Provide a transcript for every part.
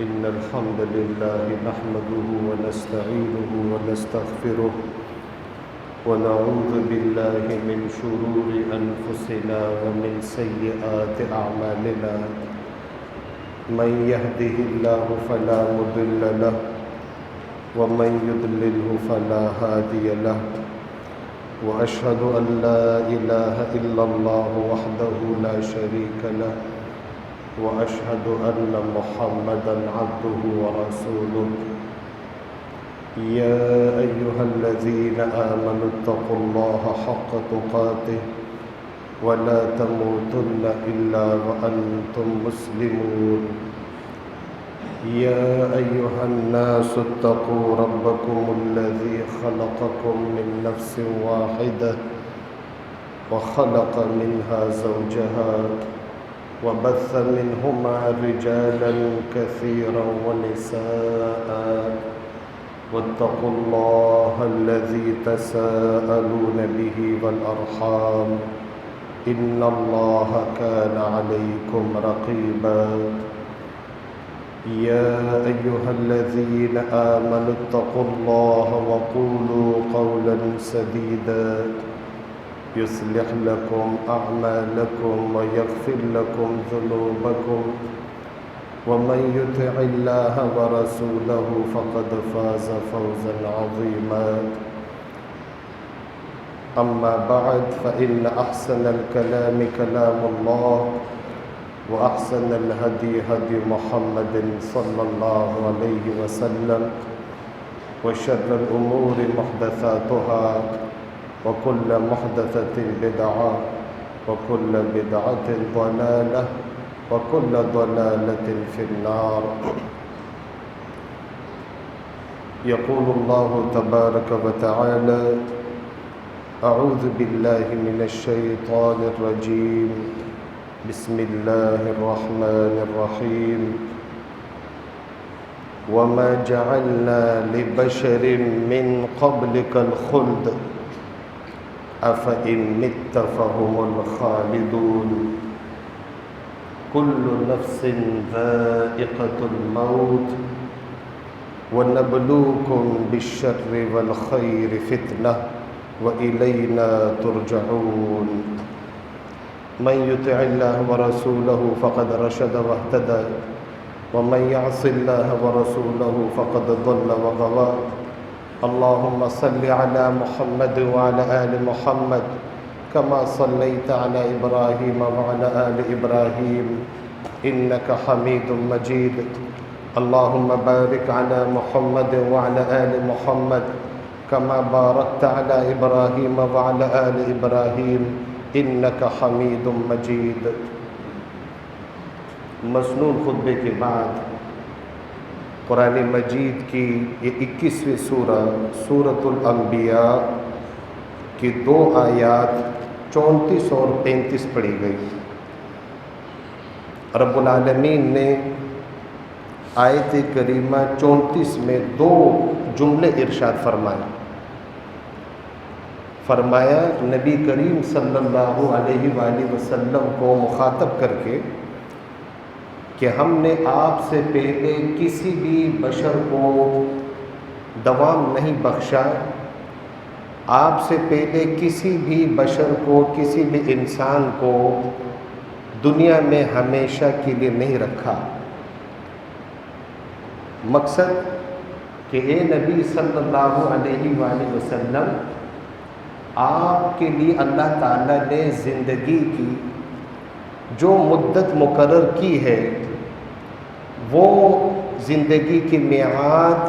إن الحمد لله نحمده ونستعينه ونستغفره ونعوذ بالله من شرور أنفسنا ومن سيئات أعمالنا من يهده الله فلا مضل له ومن يضلله فلا هادي له وأشهد أن لا إله إلا الله وحده لا شريك له وأشهد أن محمدًا عبده ورسوله يا أيها الذين آمنوا اتقوا الله حق تقاته ولا تموتن إلا وأنتم مسلمون يا أيها الناس اتقوا ربكم الذي خلقكم من نفس واحدة وخلق منها زوجها وبث منهما رجالا كثيرا ونساء واتقوا الله الذي تساءلون به والأرحام إن الله كان عليكم رقيبا يا أيها الذين آمنوا اتقوا الله وقولوا قولا سديدا يصلح لكم أعمالكم ويغفر لكم ذنوبكم ومن يطع الله ورسوله فقد فاز فوزا عظيما أما بعد فإن أحسن الكلام كلام الله وأحسن الهدي هدي محمد صلى الله عليه وسلم وشر الأمور محدثاتها وكل محدثة بدعة وكل بدعة ضلالة وكل ضلالة في النار يقول الله تبارك وتعالى أعوذ بالله من الشيطان الرجيم بسم الله الرحمن الرحيم وما جعلنا لبشر من قبلك الخلد أفإن مت فهم الخالدون كل نفس ذائقة الموت ونبلوكم بالشر والخير فتنة وإلينا ترجعون من يطع الله ورسوله فقد رشد واهتدى ومن يعص الله ورسوله فقد ضل وغوى اللهم صل على محمد وعلى آل محمد كما صليت على إبراهيم وعلى آل إبراهيم إنك حميد مجيد اللهم بارك على محمد وعلى آل محمد كما باركت على إبراهيم وعلى آل إبراهيم إنك حميد مجيد مسنون خطبے کے بعد قرآن مجید کی یہ 21ویں سورہ سورۃ الانبیاء کی 2 آیات 34 اور 35 پڑھی گئی۔ رب العالمین نے آیت کریمہ 34 میں 2 جملے ارشاد فرمایا نبی کریم صلی اللہ علیہ وآلہ وسلم کو مخاطب کر کے کہ ہم نے آپ سے پہلے کسی بھی بشر کو دوام نہیں بخشا، آپ سے پہلے کسی بھی بشر کو، کسی بھی انسان کو دنیا میں ہمیشہ کے لیے نہیں رکھا۔ مقصد کہ اے نبی صلی اللہ علیہ وآلہ وسلم، آپ کے لیے اللہ تعالیٰ نے زندگی کی جو مدت مقرر کی ہے وہ زندگی کی میعاد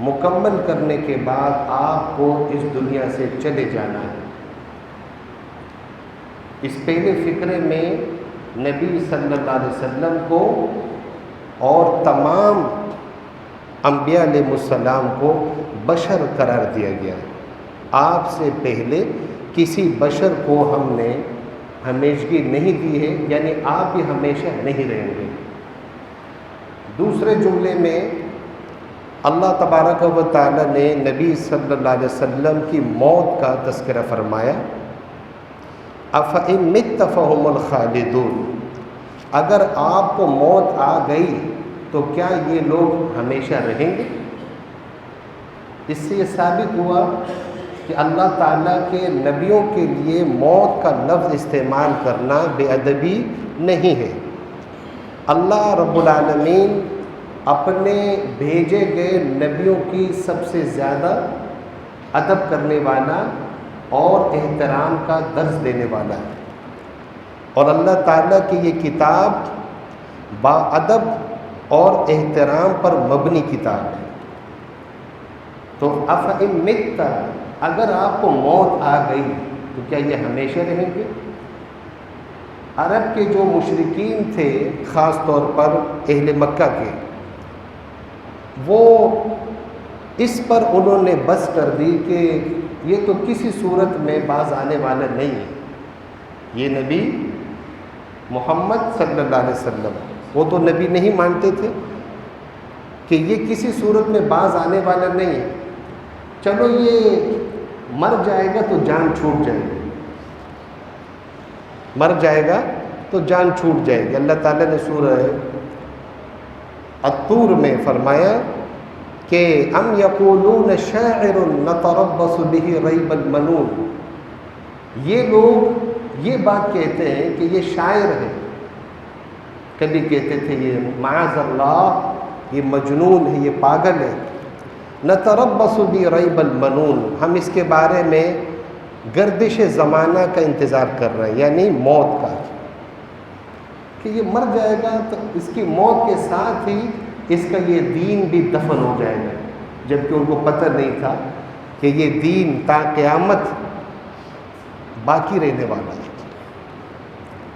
مکمل کرنے کے بعد آپ کو اس دنیا سے چلے جانا ہے۔ اس پہلے فقرے میں نبی صلی اللہ علیہ وسلم کو اور تمام انبیاء علیہ السلام کو بشر قرار دیا گیا ہے۔ آپ سے پہلے کسی بشر کو ہم نے ہمیشگی نہیں دی ہے، یعنی آپ بھی ہمیشہ نہیں رہیں گے۔ دوسرے جملے میں اللہ تبارک و تعالی نے نبی صلی اللہ علیہ وسلم کی موت کا تذکرہ فرمایا، افَإِن مِتَّ فَهُمُ الْخَالِدُونَ، اگر آپ کو موت آ گئی تو کیا یہ لوگ ہمیشہ رہیں گے؟ اس سے یہ ثابت ہوا کہ اللہ تعالیٰ کے نبیوں کے لیے موت کا لفظ استعمال کرنا بے ادبی نہیں ہے۔ اللہ رب العالمین اپنے بھیجے گئے نبیوں کی سب سے زیادہ ادب کرنے والا اور احترام کا درس دینے والا ہے، اور اللہ تعالیٰ کی یہ کتاب باادب اور احترام پر مبنی کتاب ہے۔ تو افإن مت، اگر آپ کو موت آ گئی تو کیا یہ ہمیشہ رہیں گے؟ عرب کے جو مشرکین تھے، خاص طور پر اہل مکہ کے، وہ اس پر انہوں نے بس کر دی کہ یہ تو کسی صورت میں باز آنے والا نہیں ہے۔ یہ نبی محمد صلی اللہ علیہ وسلم، وہ تو نبی نہیں مانتے تھے کہ یہ کسی صورت میں باز آنے والا نہیں ہے، چلو یہ مر جائے گا تو جان چھوٹ جائے گی، مر جائے گا تو جان چھوٹ جائے گی۔ اللہ تعالیٰ نے سورہ الطور میں فرمایا کہ ام یقولون شاعر نتربص به ریب المنون، یہ لوگ یہ بات کہتے ہیں کہ یہ شاعر ہے، کبھی کہتے تھے یہ معاذ اللہ یہ مجنون ہے، یہ پاگل ہے۔ نتربص به ریب المنون، ہم اس کے بارے میں گردش زمانہ کا انتظار کر رہے ہیں، یعنی موت کا، کہ یہ مر جائے گا تو اس کی موت کے ساتھ ہی اس کا یہ دین بھی دفن ہو جائے گا، جبکہ ان کو پتہ نہیں تھا کہ یہ دین تا قیامت باقی رہنے والا ہے۔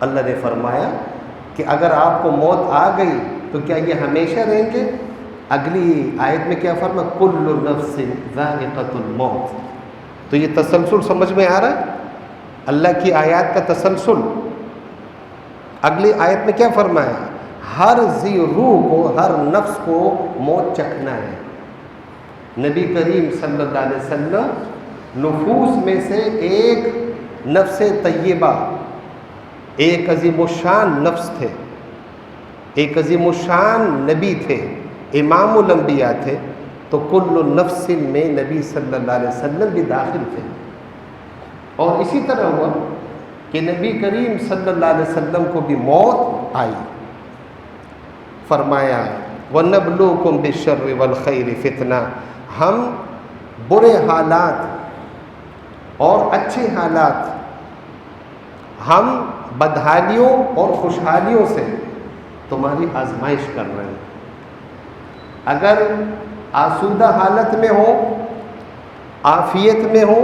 اللہ نے فرمایا کہ اگر آپ کو موت آ گئی تو کیا یہ ہمیشہ رہیں گے؟ اگلی آیت میں کیا فرمایا؟ کل نفس ذائقۃ الموت۔ تو یہ تسلسل سمجھ میں آ رہا ہے، اللہ کی آیات کا تسلسل۔ اگلی آیت میں کیا فرمایا؟ ہر ذی روح کو، ہر نفس کو موت چکھنا ہے۔ نبی کریم صلی اللہ علیہ وسلم نفوس میں سے ایک نفس طیبہ، ایک عظیم الشان نفس تھے، ایک عظیم الشان نبی تھے، امام الانبیاء تھے، تو کل نفس میں نبی صلی اللہ علیہ وسلم بھی داخل تھے۔ اور اسی طرح ہوا کہ نبی کریم صلی اللہ علیہ وسلم کو بھی موت آئی۔ فرمایا وَنَبْلُوكُمْ بِالشَّرِّ وَالْخَيْرِ فِتْنَةً، ہم برے حالات اور اچھے حالات، ہم بدحالیوں اور خوشحالیوں سے تمہاری آزمائش کر رہے ہیں۔ اگر آسودہ حالت میں ہو، عافیت میں ہو،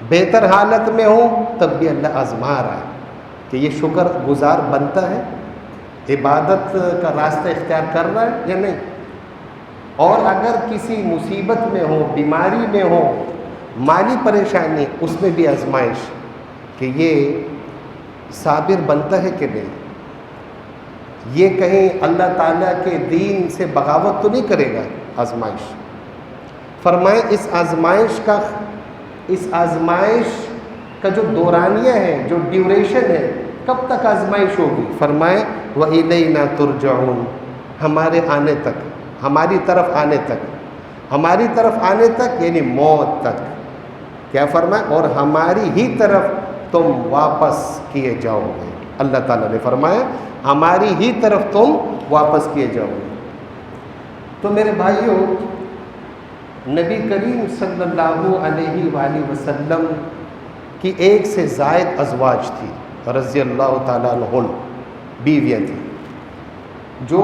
بہتر حالت میں ہو، تب بھی اللہ آزما رہا ہے کہ یہ شکر گزار بنتا ہے، عبادت کا راستہ اختیار کر رہا ہے یا نہیں۔ اور اگر کسی مصیبت میں ہو، بیماری میں ہو، مالی پریشانی، اس میں بھی آزمائش کہ یہ صابر بنتا ہے کہ نہیں، یہ کہیں اللہ تعالیٰ کے دین سے بغاوت تو نہیں کرے گا۔ آزمائش فرمائے اس آزمائش کا جو دورانیہ ہے، جو ڈیوریشن ہے، کب تک آزمائش ہوگی؟ فرمائے وَإِلَيْنَا تُرْجَعُونَ، ہمارے آنے تک، ہماری طرف آنے تک، ہماری طرف آنے تک یعنی موت تک۔ کیا فرمائے؟ اور ہماری ہی طرف تم واپس کیے جاؤ گے۔ اللہ تعالیٰ نے فرمایا ہماری ہی طرف تم واپس کیے جاؤ گے۔ تو میرے بھائیوں، نبی کریم صلی اللہ علیہ وآلہ وسلم کی ایک سے زائد ازواج تھی، رضی اللہ تعالیٰ عنہن، بیویاں تھیں جو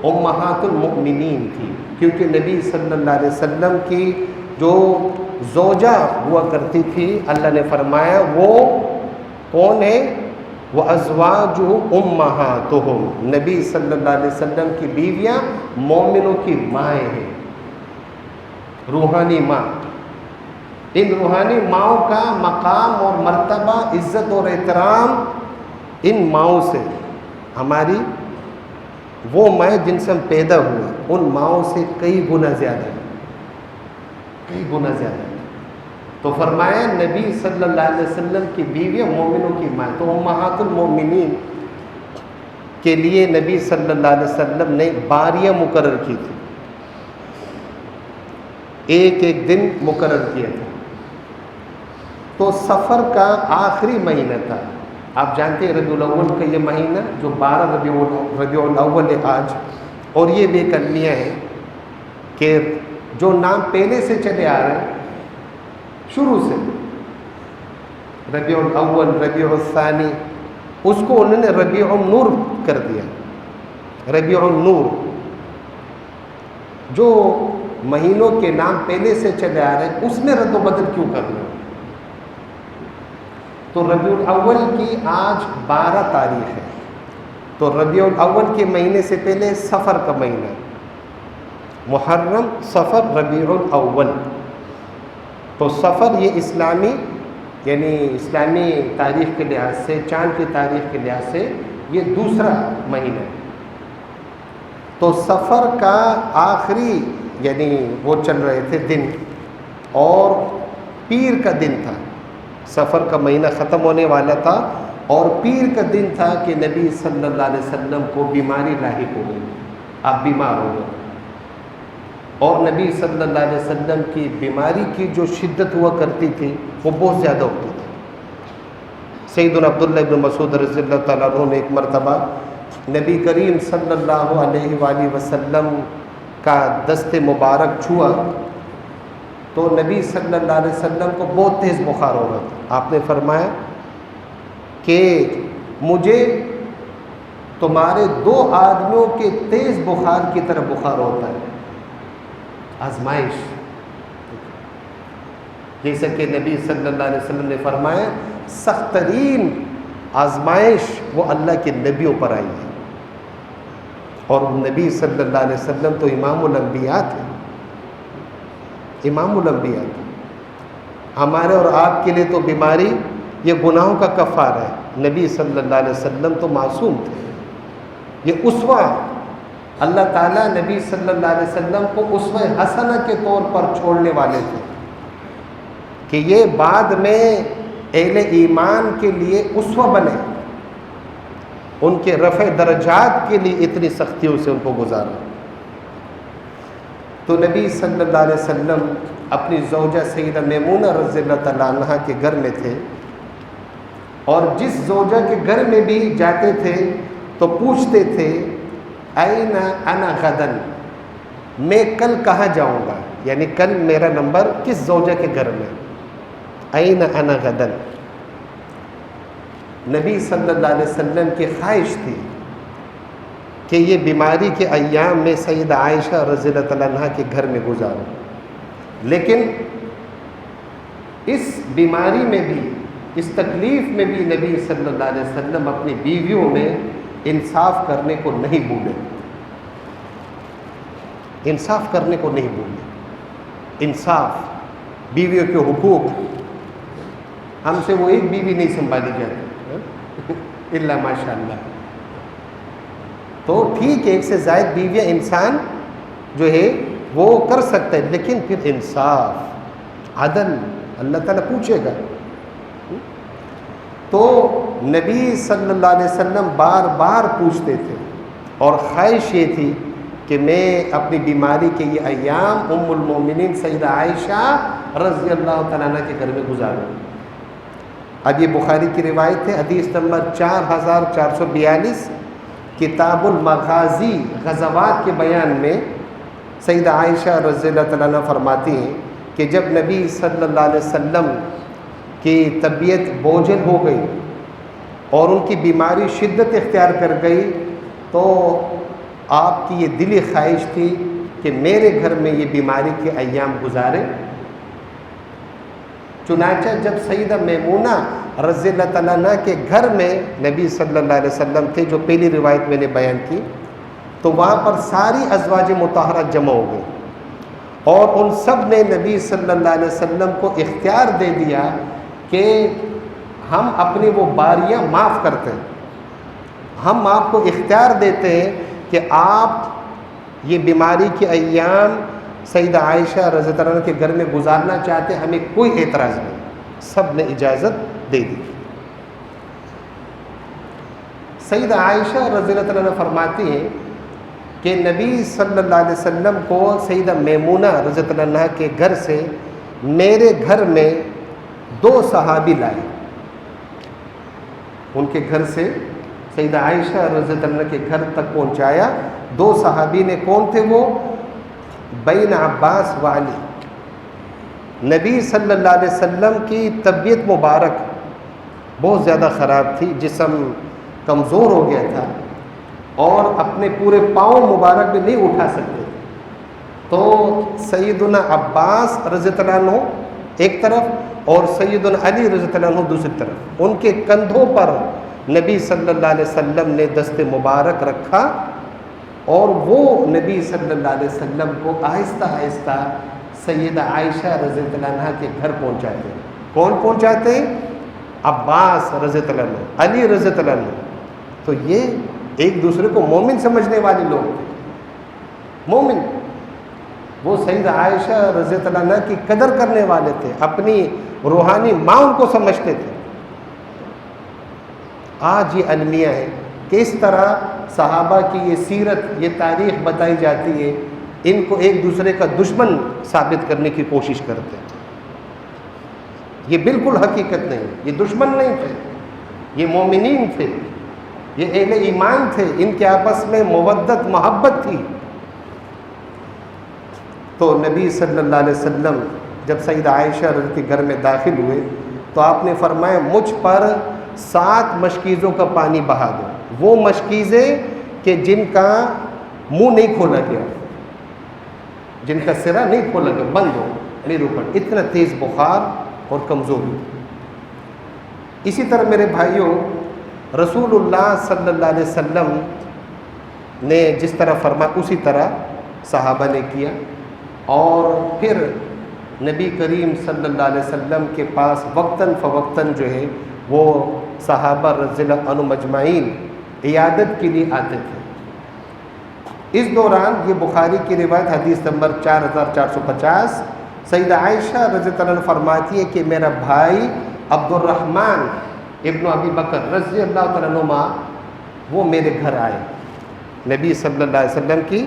امہات المؤمنین تھی، کیونکہ نبی صلی اللہ علیہ وسلم کی جو زوجہ ہوا کرتی تھی، اللہ نے فرمایا وہ کون ہے؟ وَأَزْوَاجُهُ أُمَّهَاتُهُمْ، نبی صلی اللہ علیہ وسلم کی بیویاں مومنوں کی مائیں ہیں، روحانی ماں۔ ان روحانی ماؤں کا مقام اور مرتبہ، عزت اور احترام ان ماؤں سے، ہماری وہ مائیں جن سے ہم پیدا ہوئے، ان ماؤں سے کئی گنا زیادہ ہے، کئی گنا زیادہ ہے۔ تو فرمایا نبی صلی اللہ علیہ وسلم کی بیویاں مومنوں کی مائیں، تو امہات المومنین کے لیے نبی صلی اللہ علیہ وسلم نے باریاں مقرر کی تھی، ایک ایک دن مقرر کیا تھا۔ تو سفر کا آخری مہینہ تھا، آپ جانتے ہیں ربیع الاول کا یہ مہینہ جو 12 ربیع الاول ہے آج، اور یہ بے کلمیہ ہے کہ جو نام پہلے سے چلے آ رہے ہیں شروع سے، ربیع الاول، ربیع الثانی، اس کو انہوں نے ربیع النور کر دیا۔ ربیع النور، جو مہینوں کے نام پہلے سے چلے آ رہے ہیں اس میں رد و بدل کیوں کرنا؟ تو ربیع الاول کی آج 12 تاریخ ہے، تو ربیع الاول کے مہینے سے پہلے صفر کا مہینہ، محرم، صفر، ربیع الاول۔ تو صفر یہ اسلامی، یعنی اسلامی تاریخ کے لحاظ سے، چاند کی تاریخ کے لحاظ سے یہ دوسرا مہینہ ہے۔ تو صفر کا آخری، یعنی وہ چل رہے تھے دن، اور پیر کا دن تھا، صفر کا مہینہ ختم ہونے والا تھا اور پیر کا دن تھا کہ نبی صلی اللہ علیہ وسلم کو بیماری لاحق ہو گئی، آپ بیمار ہو گئے، اور نبی صلی اللہ علیہ وسلم کی بیماری کی جو شدت ہوا کرتی تھی وہ بہت زیادہ ہوتی تھی۔ سیدنا عبداللہ ابن مسعود رضی اللہ تعالیٰ عنہ نے ایک مرتبہ نبی کریم صلی اللہ علیہ وآلہ وسلم کا دست مبارک چھوا تو نبی صلی اللہ علیہ وسلم کو بہت تیز بخار ہو رہا تھا۔ آپ نے فرمایا کہ مجھے تمہارے 2 آدمیوں کے تیز بخار کی طرح بخار ہوتا ہے، آزمائش۔ جیسا کہ نبی صلی اللہ علیہ وسلم نے فرمایا سخت ترین آزمائش وہ اللہ کے نبیوں پر آئی ہے، اور نبی صلی اللہ علیہ وسلم تو امام الانبیاء تھے، امام الانبیاء تھے۔ ہمارے اور آپ کے لیے تو بیماری یہ گناہوں کا کفارہ ہے، نبی صلی اللہ علیہ وسلم تو معصوم تھے، یہ اسوہ، اللہ تعالیٰ نبی صلی اللہ علیہ وسلم کو اسوہ حسنہ کے طور پر چھوڑنے والے تھے کہ یہ بعد میں اہل ایمان کے لیے اسوہ بنے، ان کے رفع درجات کے لیے اتنی سختیوں سے ان کو گزارا۔ تو نبی صلی اللہ علیہ وسلم اپنی زوجہ سیدہ میمونہ رضی اللہ تعالیٰ عنہا کے گھر میں تھے، اور جس زوجہ کے گھر میں بھی جاتے تھے تو پوچھتے تھے این انا غدن، میں کل کہاں جاؤں گا، یعنی کل میرا نمبر کس زوجہ کے گھر میں، این انا غدن۔ نبی صلی اللہ علیہ وسلم کی خواہش تھی کہ یہ بیماری کے ایام میں سیدہ عائشہ رضی اللہ تعالیٰ عنہ کے گھر میں گزاروں، لیکن اس بیماری میں بھی، اس تکلیف میں بھی نبی صلی اللہ علیہ وسلم اپنی بیویوں میں انصاف کرنے کو نہیں بھولے، انصاف کرنے کو نہیں بھولے، انصاف، بیویوں کے حقوق۔ ہم سے وہ ایک بیوی نہیں سنبھالی جاتی الا ماشاء اللہ، تو ٹھیک ہے ایک سے زائد بیویاں انسان جو ہے وہ کر سکتا ہے، لیکن پھر انصاف، عدل اللہ تعالیٰ پوچھے گا۔ تو نبی صلی اللہ علیہ وسلم بار بار پوچھتے تھے، اور خواہش یہ تھی کہ میں اپنی بیماری کے یہ ایام ام المومنین سیدہ عائشہ رضی اللہ تعالیٰ عنہ کے گھر میں گزاروں۔ اب یہ بخاری کی روایت ہے، حدیث نمبر 4442، کتاب المغازی، غزوات کے بیان میں سیدہ عائشہ رضی اللہ تعالیٰ عنہ فرماتی ہیں کہ جب نبی صلی اللہ علیہ وسلم کی طبیعت بوجھل ہو گئی اور ان کی بیماری شدت اختیار کر گئی، تو آپ کی یہ دلی خواہش تھی کہ میرے گھر میں یہ بیماری کے ایام گزارے۔ چنانچہ جب سیدہ میمونہ رضی اللہ تعالیٰ عنہ کے گھر میں نبی صلی اللہ علیہ وسلم تھے، جو پہلی روایت میں نے بیان کی، تو وہاں پر ساری ازواج مطہرات جمع ہو گئی، اور ان سب نے نبی صلی اللہ علیہ وسلم کو اختیار دے دیا کہ ہم اپنی وہ باریاں معاف کرتے ہیں، ہم آپ کو اختیار دیتے ہیں کہ آپ یہ بیماری کے ایام سیدہ عائشہ رضی اللہ عنہ کے گھر میں گزارنا چاہتے ہیں، ہمیں کوئی اعتراض نہیں، سب نے اجازت دے دی۔ سیدہ عائشہ رضی اللہ عنہ فرماتی ہیں کہ نبی صلی اللہ علیہ وسلم کو سیدہ میمونہ رضی اللہ عنہ کے گھر سے میرے گھر میں 2 صحابی لائے. ان کے گھر سے سیدہ عائشہ رضی اللہ عنہ کے گھر تک پہنچایا. 2 صحابی نے کون تھے وہ؟ بین عباس و علی. نبی صلی اللہ علیہ وسلم کی طبیعت مبارک بہت زیادہ خراب تھی، جسم کمزور ہو گیا تھا اور اپنے پورے پاؤں مبارک بھی نہیں اٹھا سکتے. تو سیدنا عباس رضی اللہ عنہ ایک طرف اور سیدنا علی رضی اللہ عنہ دوسری طرف، ان کے کندھوں پر نبی صلی اللہ علیہ وسلم نے دست مبارک رکھا اور وہ نبی صلی اللہ علیہ وسلم کو آہستہ آہستہ سیدہ عائشہ رضی اللہ عنہ کے گھر پہنچاتے. کون پہنچاتے؟ عباس رضی اللہ عنہ، علی رضی اللہ عنہ. تو یہ ایک دوسرے کو مومن سمجھنے والے لوگ تھے. مومن، وہ سیدہ عائشہ رضی اللہ عنہ کی قدر کرنے والے تھے، اپنی روحانی ماں ان کو سمجھتے تھے. آج یہ المیہ ہے کہ اس طرح صحابہ کی یہ سیرت، یہ تاریخ بتائی جاتی ہے، ان کو ایک دوسرے کا دشمن ثابت کرنے کی کوشش کرتے ہیں. یہ بالکل حقیقت نہیں، یہ دشمن نہیں تھے، یہ مومنین تھے، یہ اہل ایمان تھے، ان کے آپس میں مودت محبت تھی. تو نبی صلی اللہ علیہ وسلم جب سیدہ عائشہ رضی کے گھر میں داخل ہوئے تو آپ نے فرمایا مجھ پر 7 مشکیزوں کا پانی بہا دو. وہ مشکیزیں کہ جن کا منہ نہیں کھولا گیا، جن کا سرا نہیں کھولا گیا، بند ہو، نہیں روکا. اتنا تیز بخار اور کمزوری. اسی طرح میرے بھائیوں، رسول اللہ صلی اللہ علیہ وسلم نے جس طرح فرمایا اسی طرح صحابہ نے کیا. اور پھر نبی کریم صلی اللہ علیہ وسلم کے پاس وقتاً فوقتاً جو ہے وہ صحابہ رضی اللہ عنہم مجمعین عیادت کے لیے آتے تھے. اس دوران یہ بخاری کی روایت حدیث نمبر 4450 سیدہ عائشہ رضی اللہ عنہ فرماتی ہے کہ میرا بھائی عبد الرحمن ابن ابی بکر رضی اللہ تعالیٰ عنہما وہ میرے گھر آئے نبی صلی اللہ علیہ وسلم کی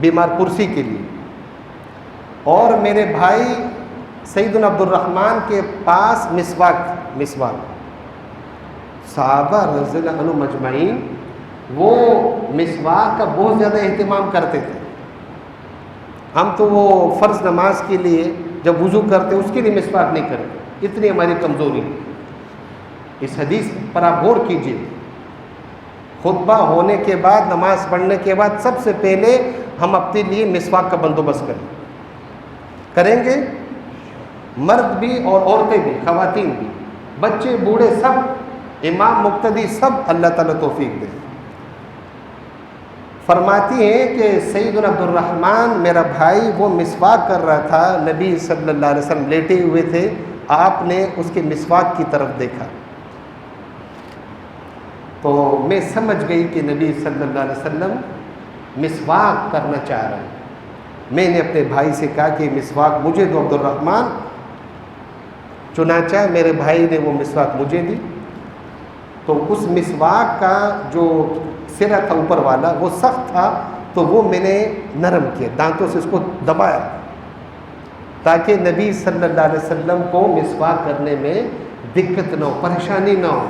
بیمار پرسی کے لیے. اور میرے بھائی سیدنا عبد الرحمن کے پاس مسواک. صحابہ رضی اللہ عنہم مجمعین وہ مسواک کا بہت زیادہ اہتمام کرتے تھے. ہم تو وہ فرض نماز کے لیے جب وضو کرتے اس کے لیے مسواک نہیں کرتے، اتنی ہماری کمزوری. اس حدیث پر آپ غور کیجیے. خطبہ ہونے کے بعد، نماز پڑھنے کے بعد سب سے پہلے ہم اپنے لیے مسواک کا بندوبست کریں گے. مرد بھی اور عورتیں بھی، خواتین بھی، بچے بوڑھے سب، امام مقتدی سب، اللہ تعالیٰ توفیق دے. فرماتی ہیں کہ سیدنا عبد الرحمن میرا بھائی وہ مسواک کر رہا تھا، نبی صلی اللہ علیہ وسلم لیٹے ہوئے تھے، آپ نے اس کے مسواک کی طرف دیکھا تو میں سمجھ گئی کہ نبی صلی اللہ علیہ وسلم مسواک کرنا چاہ رہے ہیں. میں نے اپنے بھائی سے کہا کہ مسواک مجھے دو عبد الرحمن. چنانچہ میرے بھائی نے وہ مسواک مجھے دی. تو اس مسواک کا جو سرا تھا اوپر والا وہ سخت تھا، تو وہ میں نے نرم کیا، دانتوں سے اس کو دبایا تاکہ نبی صلی اللہ علیہ وسلم کو مسواک کرنے میں دقت نہ ہو، پریشانی نہ ہو.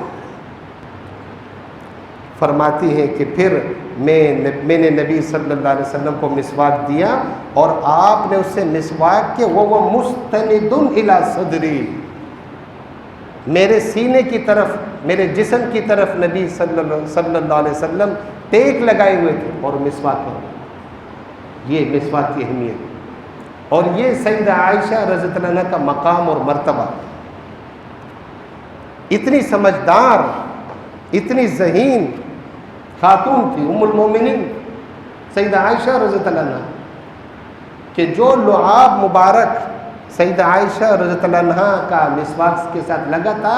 فرماتی ہے کہ پھر میں نے نبی صلی اللہ علیہ وسلم کو مسواک دیا اور آپ نے اس سے مسواک کے وہ مستند الی صدری، میرے سینے کی طرف، میرے جسم کی طرف نبی صلی اللہ علیہ وسلم ٹیک لگائے ہوئے تھے اور مسواک کر. یہ مسواک کی اہمیت اور یہ سیدہ عائشہ رضی اللہ عنہا کا مقام اور مرتبہ. اتنی سمجھدار، اتنی ذہین خاتون تھی ام المومنین سیدہ عائشہ رضی اللہ عنہا کہ جو لعاب مبارک سیدہ عائشہ رضی اللہ عنہا کا مسواک کے ساتھ لگا تھا،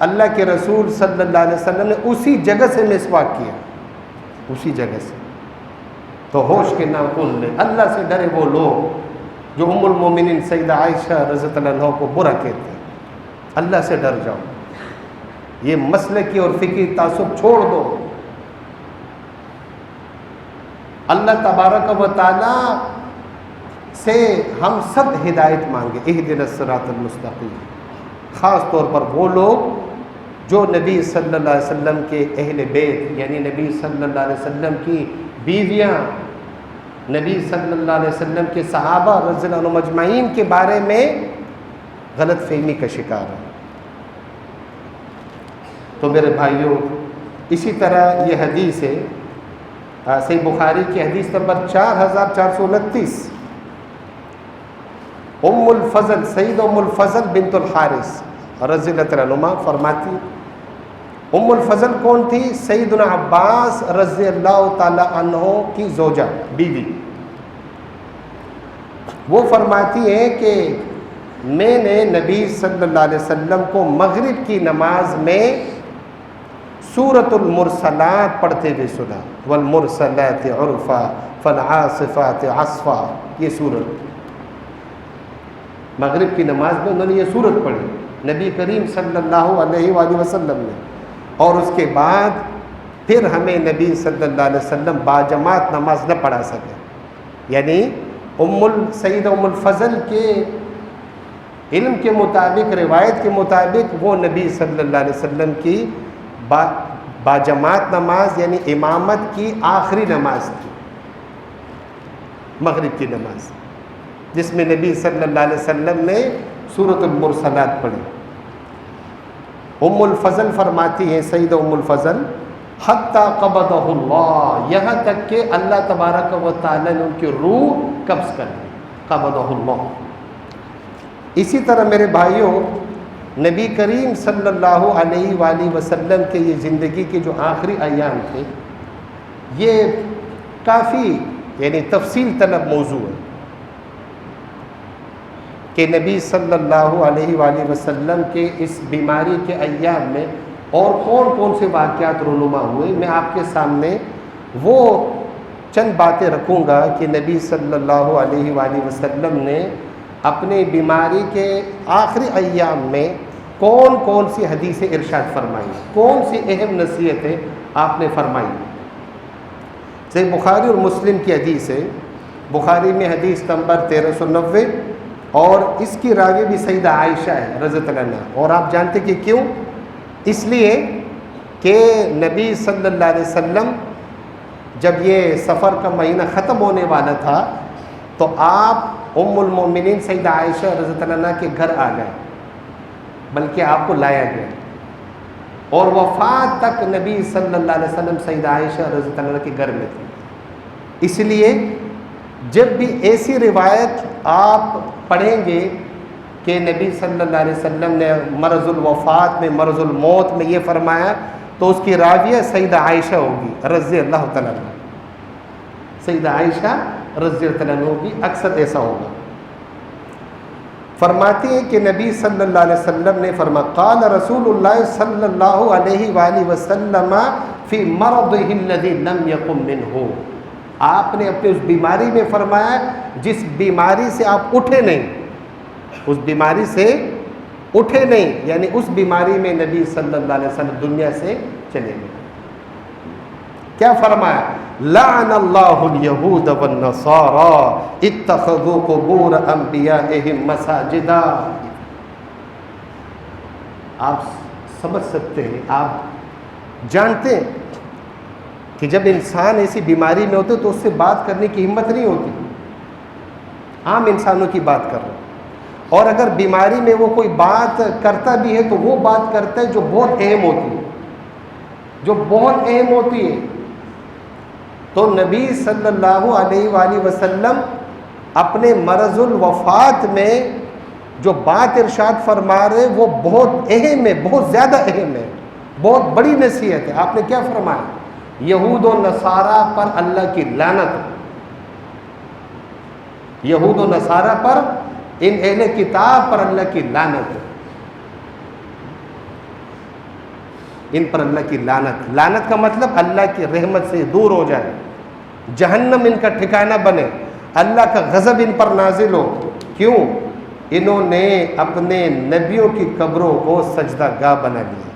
اللہ کے رسول صلی اللہ علیہ وسلم نے اسی جگہ سے مسواک کیا، اسی جگہ سے. تو ہوش کے ناخن لے، اللہ سے ڈرے وہ لوگ جو ام المومنین سیدہ عائشہ رضی اللہ عنہا کو برا کہتے ہیں. اللہ سے ڈر جاؤ. یہ مسلکی اور فقہی تعصب چھوڑ دو. اللہ تبارک و تعالیٰ سے ہم سب ہدایت مانگے. اہدنا الصراط المستقیم. خاص طور پر وہ لوگ جو نبی صلی اللہ علیہ وسلم کے اہل بیت یعنی نبی صلی اللہ علیہ وسلم کی بیویاں، نبی صلی اللہ علیہ وسلم کے صحابہ رضی اللہ عنہم اجمعین کے بارے میں غلط فہمی کا شکار ہے. تو میرے بھائیوں، اسی طرح یہ حدیث ہے صحیح بخاری کی حدیث نمبر 4429. ام الفضل، سید ام الفضل بنت الحارث رضی اللہ عنہما فرماتی. ام الفضل کون تھی؟ سیدنا عباس رضی اللہ تعالی عنہ کی زوجہ، بیوی. وہ فرماتی ہیں کہ میں نے نبی صلی اللہ علیہ وسلم کو مغرب کی نماز میں سورۃ المرسلات پڑھتے ہوئے سنا. والمرسلات عرفا فالعاصفات عصفا. یہ سورت مغرب کی نماز میں انہوں نے یہ سورت پڑھی نبی کریم صلی اللہ علیہ وآلہ وسلم نے. اور اس کے بعد پھر ہمیں نبی صلی اللہ علیہ وسلم باجماعت نماز نہ پڑھا سکے. یعنی سید ام الفضل کے علم کے مطابق، روایت کے مطابق، وہ نبی صلی اللہ علیہ وسلم کی باجماعت نماز یعنی امامت کی آخری نماز تھی، مغرب کی نماز، جس میں نبی صلی اللہ علیہ وسلم نے سورۃ المرسلات پڑھی. ام الفضل فرماتی ہیں، سید ام الفضل، حتی قبضہ اللہ، یہاں تک کہ اللہ تبارک و تعالی نے ان کی روح قبض کر لی. قبضہ اللہ. اسی طرح میرے بھائیوں، نبی کریم صلی اللہ علیہ وآلہ وسلم کے یہ زندگی کے جو آخری ایام تھے، یہ کافی یعنی تفصیل طلب موضوع ہے کہ نبی صلی اللہ علیہ وآلہ وسلم کے اس بیماری کے ایام میں اور کون کون سے واقعات رونما ہوئے. میں آپ کے سامنے وہ چند باتیں رکھوں گا کہ نبی صلی اللہ علیہ وآلہ وسلم نے اپنی بیماری کے آخری ایام میں کون کون سی حدیثیں ارشاد فرمائی، کون سی اہم نصیحتیں آپ نے فرمائی. صحیح بخاری اور مسلم کی حدیث ہے. بخاری میں حدیث نمبر 1390 اور اس کی راوی بھی سیدہ عائشہ ہے رضی اللہ عنہا. اور آپ جانتے کہ کیوں؟ اس لیے کہ نبی صلی اللہ علیہ وسلم جب یہ سفر کا مہینہ ختم ہونے والا تھا تو آپ ام المومنین سیدہ عائشہ رضی اللہ عنہا کے گھر آ گئے، بلکہ آپ کو لایا گیا، اور وفات تک نبی صلی اللہ علیہ وسلم سیدہ عائشہ رضی اللہ عنہا کے گھر میں تھے. اس لیے جب بھی ایسی روایت آپ پڑھیں گے کہ نبی صلی اللہ علیہ وسلم نے مرض الوفات میں، مرض الموت میں یہ فرمایا، تو اس کی راویہ سیدہ عائشہ ہوگی رضی اللہ تعالیٰ عنہ. سیدہ عائشہ رضی اللہ عنہ ہوگی، اکثر ایسا ہوگا. فرماتی ہیں کہ نبی صلی اللہ علیہ وسلم نے فرمایا، قال رسول اللہ صلی اللہ علیہ وآلہ وسلم فی مرضہ الذی لم یقم منہ. آپ نے اپنے اس بیماری میں فرمایا جس بیماری سے آپ اٹھے نہیں، اس بیماری سے اٹھے نہیں، یعنی اس بیماری میں نبی صلی اللہ علیہ وسلم دنیا سے چلے گئے. کیا فرمایا؟ لعن اللہ الیہود والنصارى اتخذوا قبور انبیائہم مساجدا. آپ سمجھ سکتے ہیں، آپ جانتے ہیں کہ جب انسان ایسی بیماری میں ہوتے تو اس سے بات کرنے کی ہمت نہیں ہوتی. عام انسانوں کی بات کر رہے ہیں، اور اگر بیماری میں وہ کوئی بات کرتا بھی ہے تو وہ بات کرتا ہے جو بہت اہم ہوتی ہے، جو بہت اہم ہوتی ہے. تو نبی صلی اللہ علیہ وآلہ وسلم اپنے مرض الوفات میں جو بات ارشاد فرما رہے وہ بہت اہم ہے، بہت زیادہ اہم ہے، بہت بڑی نصیحت ہے. آپ نے کیا فرمایا؟ یہود و نصارہ پر اللہ کی لعنت. یہود و نصارہ پر، ان اہل کتاب پر اللہ کی لعنت ہے. ان پر اللہ کی لعنت. لعنت کا مطلب اللہ کی رحمت سے دور ہو جائے، جہنم ان کا ٹھکانہ بنے، اللہ کا غضب ان پر نازل ہو. کیوں؟ انہوں نے اپنے نبیوں کی قبروں کو سجدہ گاہ بنا لیا.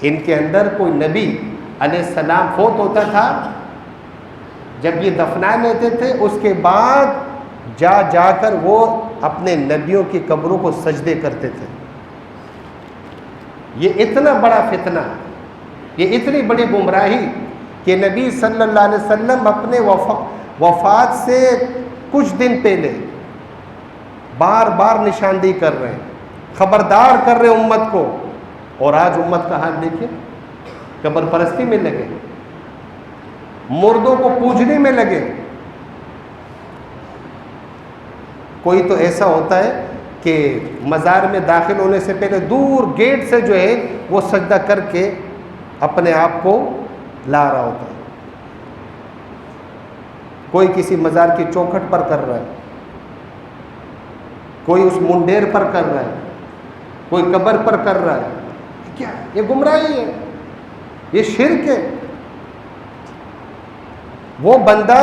ان کے اندر کوئی نبی علیہ السلام فوت ہوتا تھا، جب یہ دفنا لیتے تھے اس کے بعد جا کر وہ اپنے نبیوں کی قبروں کو سجدے کرتے تھے۔ یہ اتنا بڑا فتنہ، یہ اتنی بڑی گمراہی کہ نبی صلی اللہ علیہ وسلم اپنے وفات سے کچھ دن پہلے بار بار نشاندہی کر رہے ہیں، خبردار کر رہے ہیں امت کو، اور آج امت کا حال دیکھیے، قبر پرستی میں لگے، مردوں کو پوجنے میں لگے۔ کوئی تو ایسا ہوتا ہے کہ مزار میں داخل ہونے سے پہلے دور گیٹ سے جو ہے وہ سجدہ کر کے اپنے آپ کو لا رہا ہوتا ہے، کوئی کسی مزار کی چوکھٹ پر کر رہا ہے، کوئی اس منڈیر پر کر رہا ہے، کوئی قبر پر کر رہا ہے۔ کیا یہ گمراہی ہے، یہ شرک ہے۔ وہ بندہ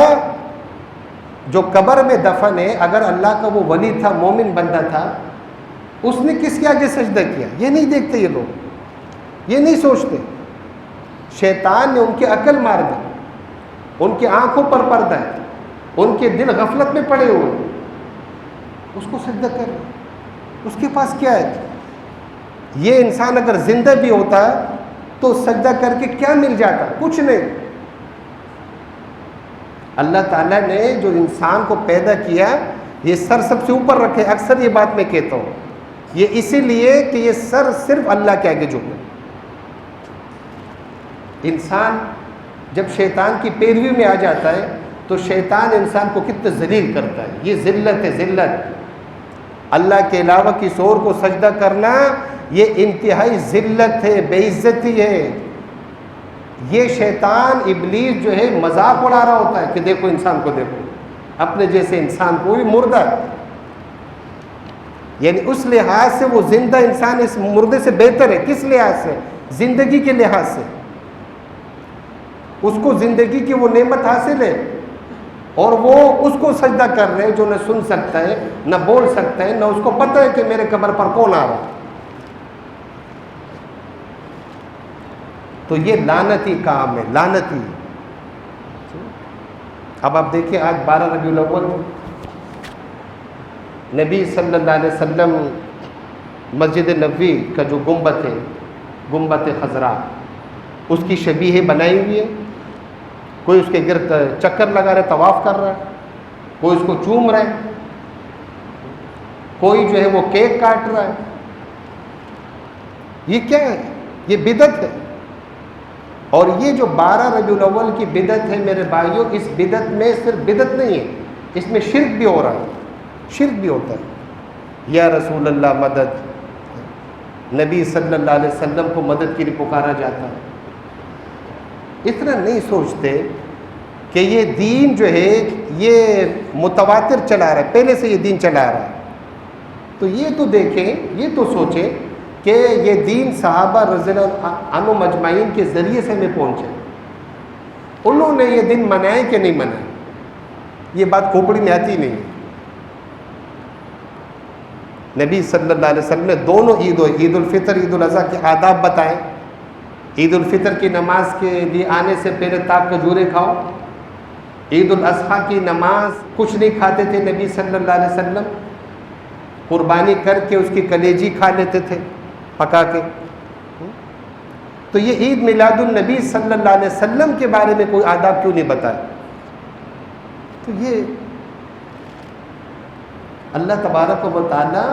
جو قبر میں دفن ہے، اگر اللہ کا وہ ولی تھا، مومن بندہ تھا، اس نے کس کے آگے سجدہ کیا؟ یہ نہیں دیکھتے یہ لوگ، یہ نہیں سوچتے۔ شیطان نے ان کی عقل مار دی، ان کی آنکھوں پر پردہ ہے، ان کے دل غفلت میں پڑے ہوئے، اس کو سجدہ کر رہے، اس کے پاس کیا ہے؟ یہ انسان اگر زندہ بھی ہوتا تو سجدہ کر کے کیا مل جاتا؟ کچھ نہیں۔ اللہ تعالیٰ نے جو انسان کو پیدا کیا یہ سر سب سے اوپر رکھے، اکثر یہ بات میں کہتا ہوں، یہ اسی لیے کہ یہ سر صرف اللہ کے آگے جھکے۔ انسان جب شیطان کی پیروی میں آ جاتا ہے تو شیطان انسان کو کتنا ذلیل کرتا ہے۔ یہ ذلت ہے، ذلت۔ اللہ کے علاوہ کسی اور کو سجدہ کرنا یہ انتہائی ذلت ہے، بے عزتی ہے۔ یہ شیطان ابلیس جو ہے مذاق اڑا رہا ہوتا ہے کہ دیکھو انسان کو، دیکھو اپنے جیسے انسان کو، بھی مردہ ہے، یعنی اس لحاظ سے وہ زندہ انسان اس مردے سے بہتر ہے۔ کس لحاظ سے؟ زندگی کے لحاظ سے۔ اس کو زندگی کی وہ نعمت حاصل ہے، اور وہ اس کو سجدہ کر رہے ہیں جو نہ سن سکتا ہے، نہ بول سکتا ہے، نہ اس کو پتہ ہے کہ میرے قبر پر کون آ رہا ہے۔ تو یہ لعنتی کام ہے، لعنتی۔ اب آپ دیکھیں آج 12 ربیع الاول، نبی صلی اللہ علیہ وسلم مسجد نبوی کا جو گنبد ہے، گنبد خضراء، اس کی شبیہ بنائی ہوئی ہے۔ کوئی اس کے گرد چکر لگا رہا ہے، طواف کر رہا ہے، کوئی اس کو چوم رہا ہے، کوئی جو ہے وہ کیک کاٹ رہا ہے۔ یہ کیا ہے؟ یہ بدعت ہے۔ اور یہ جو 12 ربیع الاول کی بدعت ہے میرے بھائیوں، اس بدعت میں صرف بدعت نہیں ہے، اس میں شرک بھی ہو رہا ہے، شرک بھی ہوتا ہے۔ یا رسول اللہ مدد، نبی صلی اللہ علیہ وسلم کو مدد کے لیے پکارا جاتا ہے۔ اتنا نہیں سوچتے کہ یہ دین جو ہے یہ متواتر چلا رہا ہے، پہلے سے یہ دین چلا رہا ہے۔ تو یہ تو دیکھیں، یہ تو سوچیں کہ یہ دین صحابہ رضی اللہ عنہم اجمعین کے ذریعے سے ہمیں پہنچے، انہوں نے یہ دن منائے کہ نہیں منائے؟ یہ بات کھوپڑی میں آتی نہیں۔ نبی صلی اللہ علیہ وسلم نے دونوں عید الفطر، عید الاضحیٰ کے آداب بتائے۔ عید الفطر کی نماز کے لیے آنے سے پہلے تاک کھجورے کھاؤ۔ عید الاضحیٰ کی نماز کچھ نہیں کھاتے تھے نبی صلی اللہ علیہ وسلم، قربانی کر کے اس کی کلیجی کھا لیتے تھے پکا کے۔ تو یہ عید میلاد النبی صلی اللہ علیہ وسلم کے بارے میں کوئی آداب کیوں نہیں بتائے؟ تو یہ اللہ تبارک و تعالی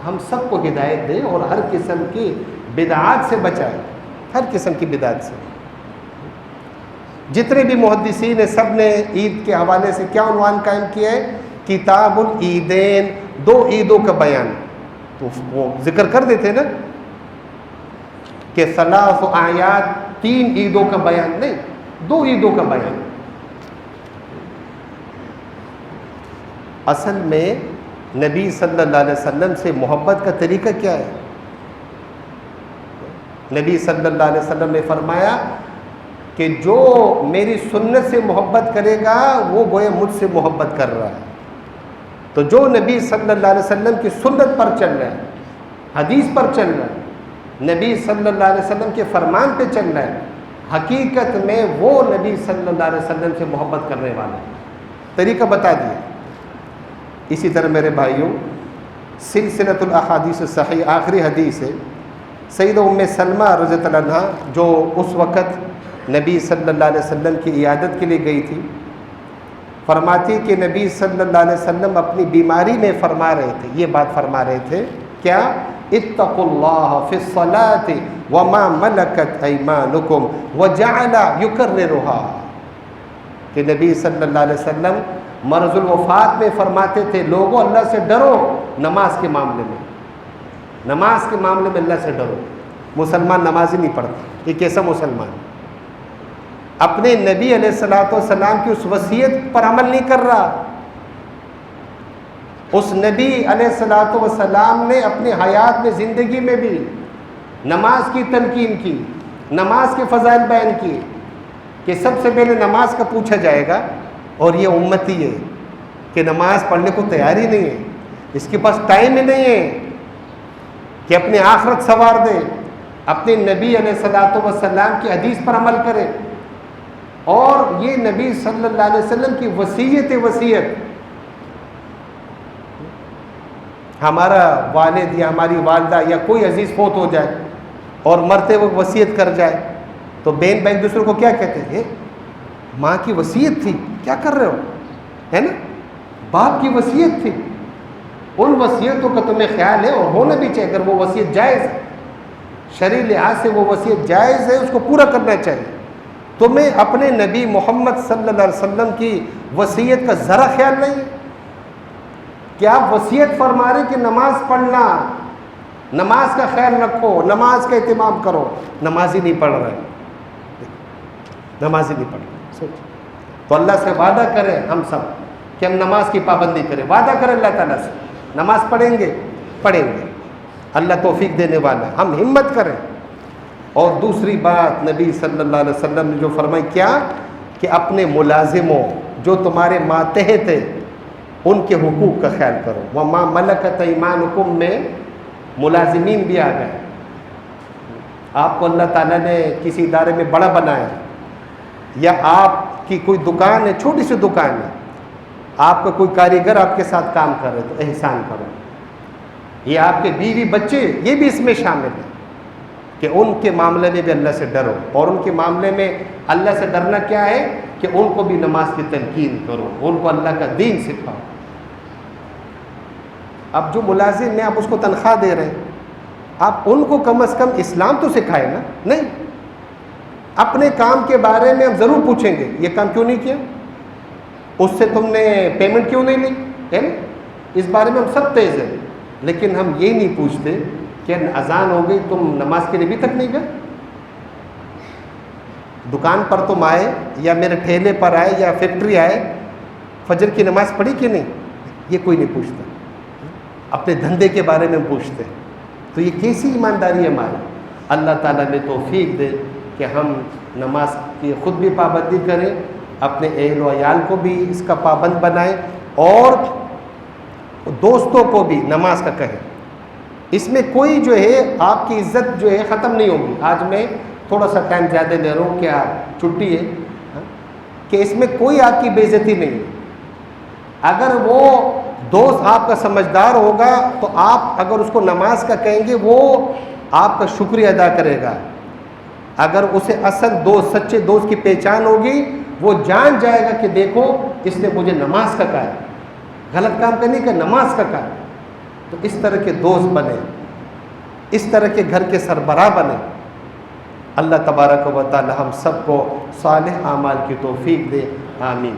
ہم سب کو ہدایت دے اور ہر قسم کی بدعات سے بچائے، ہر قسم کی بدعات سے۔ جتنے بھی محدثین ہیں سب نے عید کے حوالے سے کیا عنوان قائم کیا ہے؟ کتاب العیدین، دو عیدوں کا بیان۔ تو وہ ذکر کر دیتے نا کہ ثلاث آیات، 3 عیدوں کا بیان نہیں، 2 عیدوں کا بیان۔ اصل میں نبی صلی اللہ علیہ وسلم سے محبت کا طریقہ کیا ہے؟ نبی صلی اللہ علیہ وسلم نے فرمایا کہ جو میری سنت سے محبت کرے گا وہ گویا مجھ سے محبت کر رہا ہے۔ تو جو نبی صلی اللہ علیہ وسلم کی سنت پر چل رہا ہے، حدیث پر چل رہا ہے، نبی صلی اللہ علیہ وسلم کے فرمان پہ چلنا ہے، حقیقت میں وہ نبی صلی اللہ علیہ وسلم سے محبت کرنے والا ہے۔ طریقہ بتا دیا۔ اسی طرح میرے بھائیوں، سلسلۃ الاحادیث الصحیح آخری حدیث ہے، سیدہ ام سلمہ رضی اللہ عنہا جو اس وقت نبی صلی اللہ علیہ وسلم کی عیادت کے لیے گئی تھی، فرماتی کہ نبی صلی اللہ علیہ وسلم اپنی بیماری میں فرما رہے تھے، یہ بات فرما رہے تھے کیا؟ اتقوا اللہ فی الصلاۃ وما ملکت ایمانکم وجعل یکررها، کہ نبی صلی اللہ علیہ وسلم مرض الوفات میں فرماتے تھے لوگوں اللہ سے ڈرو نماز کے معاملے میں، نماز کے معاملے میں اللہ سے ڈرو۔ مسلمان نماز ہی نہیں پڑھتا، یہ کیسا مسلمان ہے؟ اپنے نبی علیہ الصلوۃ والسلام کی اس وصیت پر عمل نہیں کر رہا۔ اس نبی علیہ الصلوۃ والسلام نے اپنی حیات میں، زندگی میں بھی نماز کی تلقین کی، نماز کے فضائل بیان کیے کہ سب سے پہلے نماز کا پوچھا جائے گا، اور یہ امتی ہے کہ نماز پڑھنے کو تیار ہی نہیں ہے، اس کے پاس ٹائم ہی نہیں ہے کہ اپنی آخرت سنوار دے، اپنے نبی علیہ الصلوۃ والسلام کی حدیث پر عمل کرے۔ اور یہ نبی صلی اللہ علیہ وسلم کی وصیت، ہمارا والد یا ہماری والدہ یا کوئی عزیز فوت ہو جائے اور مرتے وقت وصیت کر جائے تو بہن بھائی دوسرے کو کیا کہتے ہیں؟ ماں کی وصیت تھی، کیا کر رہے ہو، ہے نا؟ باپ کی وصیت تھی، ان وصیتوں کا تمہیں خیال ہے، اور ہونا بھی چاہیے۔ اگر وہ وصیت جائز ہے، شرعی لحاظ سے وہ وصیت جائز ہے، اس کو پورا کرنا چاہیے۔ تمہیں اپنے نبی محمد صلی اللہ علیہ وسلم کی وصیت کا ذرا خیال نہیں ہے کہ آپ وصیت فرما رہے کہ نماز پڑھنا، نماز کا خیال رکھو، نماز کا اہتمام کرو، نماز ہی نہیں پڑھ رہے، نماز ہی نہیں پڑھ رہے۔ تو اللہ سے وعدہ کریں ہم سب کہ ہم نماز کی پابندی کریں، وعدہ کریں اللہ تعالیٰ سے، نماز پڑھیں گے، اللہ توفیق دینے والا ہے، ہم ہمت کریں۔ اور دوسری بات نبی صلی اللہ علیہ وسلم نے جو فرمائی کیا کہ اپنے ملازموں جو تمہارے ماتحت ہیں ان کے حقوق کا خیال کرو۔ وما ملکت ایمانکم میں ملازمین بھی آ گئے۔ آپ کو اللہ تعالیٰ نے کسی ادارے میں بڑا بنایا، یا آپ کی کوئی دکان ہے، چھوٹی سی دکان ہے، آپ کا کوئی کاریگر آپ کے ساتھ کام کر رہے تو احسان کرو۔ یہ آپ کے بیوی بچے، یہ بھی اس میں شامل ہے کہ ان کے معاملے میں بھی اللہ سے ڈرو، اور ان کے معاملے میں اللہ سے ڈرنا کیا ہے کہ ان کو بھی نماز کی تلقین کرو، ان کو اللہ کا دین سکھاؤ۔ اب جو ملازم ہیں آپ اس کو تنخواہ دے رہے ہیں، آپ ان کو کم از کم اسلام تو سکھائے نا۔ نہیں، اپنے کام کے بارے میں ہم ضرور پوچھیں گے، یہ کام کیوں نہیں کیا، اس سے تم نے پیمنٹ کیوں نہیں لی، ہے نا؟ اس بارے میں ہم سب تیز ہیں، لیکن ہم یہ نہیں پوچھتے کہ اذان ہو گئی تم نماز کے لیے ابھی تک نہیں گئے، دکان پر تم آئے یا میرے ٹھیلے پر آئے یا فیکٹری آئے، فجر کی نماز پڑھی کہ نہیں، یہ کوئی نہیں پوچھتا۔ اپنے دھندے کے بارے میں پوچھتے ہیں، تو یہ کیسی ایمانداری ہے ہماری؟ اللہ تعالیٰ نے توفیق دے کہ ہم نماز کی خود بھی پابندی کریں، اپنے اہل و عیال کو بھی اس کا پابند بنائیں، اور دوستوں کو بھی نماز کا کہیں۔ اس میں کوئی جو ہے آپ کی عزت جو ہے ختم نہیں ہوگی۔ آج میں تھوڑا سا ٹائم زیادہ لے رہا ہوں، کیا چھٹی ہے، کہ اس میں کوئی آپ کی بے عزتی نہیں۔ اگر وہ دوست آپ کا سمجھدار ہوگا تو آپ اگر اس کو نماز کا کہیں گے وہ آپ کا شکریہ ادا کرے گا۔ اگر اسے اصل دوست، سچے دوست کی پہچان ہوگی، وہ جان جائے گا کہ دیکھو اس نے مجھے نماز کا کہا ہے، غلط کام کرنے کا، نماز کا کہا۔ تو اس طرح کے دوست بنے، اس طرح کے گھر کے سربراہ بنے۔ اللہ تبارک و تعالی ہم سب کو صالح اعمال کی توفیق دے، آمین۔